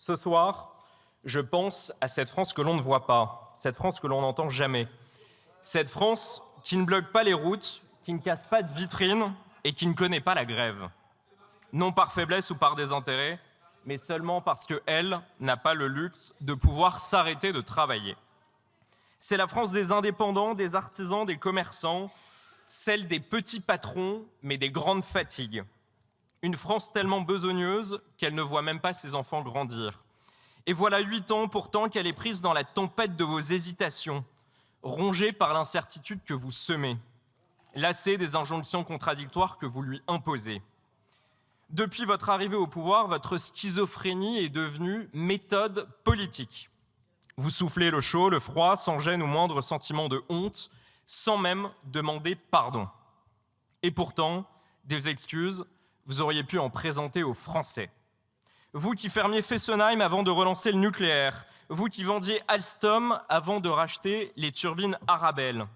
Ce soir, je pense à cette France que l'on ne voit pas, cette France que l'on n'entend jamais, cette France qui ne bloque pas les routes, qui ne casse pas de vitrines et qui ne connaît pas la grève. Non par faiblesse ou par désintérêt, mais seulement parce qu'elle n'a pas le luxe de pouvoir s'arrêter de travailler. C'est la France des indépendants, des artisans, des commerçants, celle des petits patrons, mais des grandes fatigues. Une France tellement besogneuse qu'elle ne voit même pas ses enfants grandir. Et voilà 8 ans pourtant qu'elle est prise dans la tempête de vos hésitations, rongée par l'incertitude que vous semez, lassée des injonctions contradictoires que vous lui imposez. Depuis votre arrivée au pouvoir, votre schizophrénie est devenue méthode politique. Vous soufflez le chaud, le froid, sans gêne ou moindre sentiment de honte, sans même demander pardon. Et pourtant, des excuses, vous auriez pu en présenter aux Français. Vous qui fermiez Fessenheim avant de relancer le nucléaire, vous qui vendiez Alstom avant de racheter les turbines Arabelle,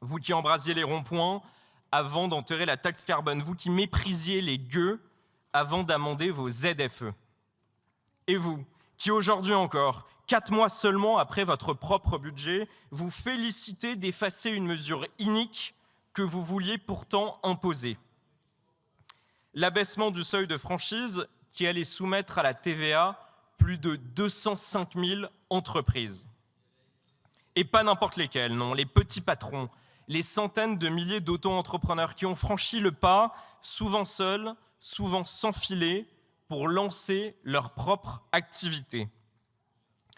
vous qui embrasiez les ronds-points avant d'enterrer la taxe carbone, vous qui méprisiez les gueux avant d'amender vos ZFE. Et vous qui aujourd'hui encore, 4 mois seulement après votre propre budget, vous félicitez d'effacer une mesure inique que vous vouliez pourtant imposer. L'abaissement du seuil de franchise qui allait soumettre à la TVA plus de 205 000 entreprises. Et pas n'importe lesquelles, non, les petits patrons, les centaines de milliers d'auto-entrepreneurs qui ont franchi le pas, souvent seuls, souvent sans filet, pour lancer leur propre activité.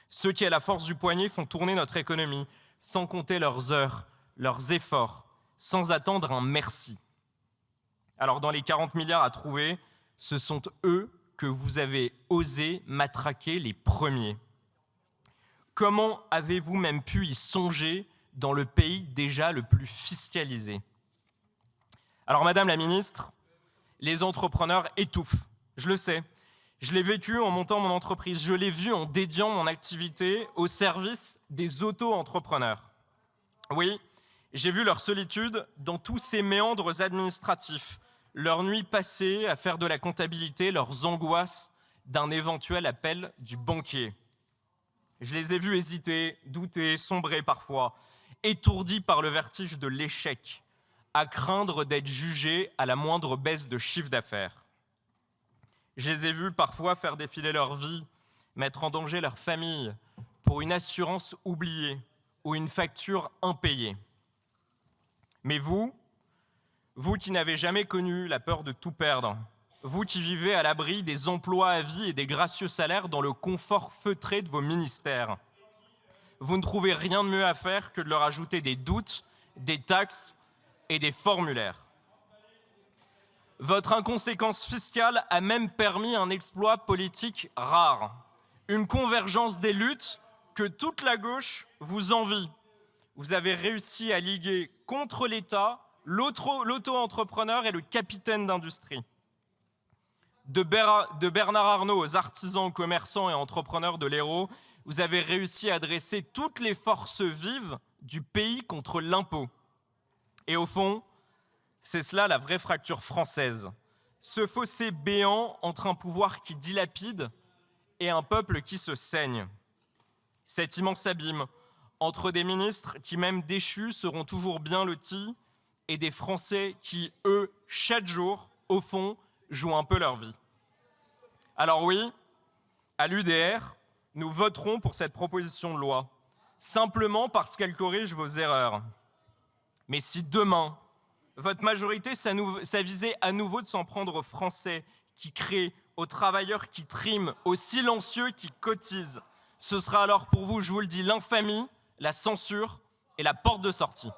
Ceux qui, à la force du poignet, font tourner notre économie, sans compter leurs heures, leurs efforts, sans attendre un merci. Alors dans les 40 milliards à trouver, ce sont eux que vous avez osé matraquer les premiers. Comment avez-vous même pu y songer dans le pays déjà le plus fiscalisé? Alors Madame la Ministre, les entrepreneurs étouffent, je le sais. Je l'ai vécu en montant mon entreprise, je l'ai vu en dédiant mon activité au service des auto-entrepreneurs. Oui, j'ai vu leur solitude dans tous ces méandres administratifs, leurs nuits passées à faire de la comptabilité, leurs angoisses d'un éventuel appel du banquier. Je les ai vus hésiter, douter, sombrer parfois, étourdis par le vertige de l'échec, à craindre d'être jugés à la moindre baisse de chiffre d'affaires. Je les ai vus parfois faire défiler leur vie, mettre en danger leur famille pour une assurance oubliée ou une facture impayée. Mais vous qui n'avez jamais connu la peur de tout perdre, vous qui vivez à l'abri des emplois à vie et des gracieux salaires dans le confort feutré de vos ministères, vous ne trouvez rien de mieux à faire que de leur ajouter des doutes, des taxes et des formulaires. Votre inconséquence fiscale a même permis un exploit politique rare, une convergence des luttes que toute la gauche vous envie. Vous avez réussi à liguer contre l'État l'auto-entrepreneur et le capitaine d'industrie. De Bernard Arnault aux artisans, commerçants et entrepreneurs de l'Hérault, vous avez réussi à dresser toutes les forces vives du pays contre l'impôt. Et au fond, c'est cela la vraie fracture française. Ce fossé béant entre un pouvoir qui dilapide et un peuple qui se saigne. Cet immense abîme entre des ministres qui, même déchus, seront toujours bien lotis et des Français qui, eux, chaque jour, au fond, jouent un peu leur vie. Alors oui, à l'UDR, nous voterons pour cette proposition de loi, simplement parce qu'elle corrige vos erreurs. Mais si demain, votre majorité s'avisait à nouveau de s'en prendre aux Français qui créent, aux travailleurs qui triment, aux silencieux qui cotisent, ce sera alors pour vous, je vous le dis, l'infamie, la censure et la porte de sortie.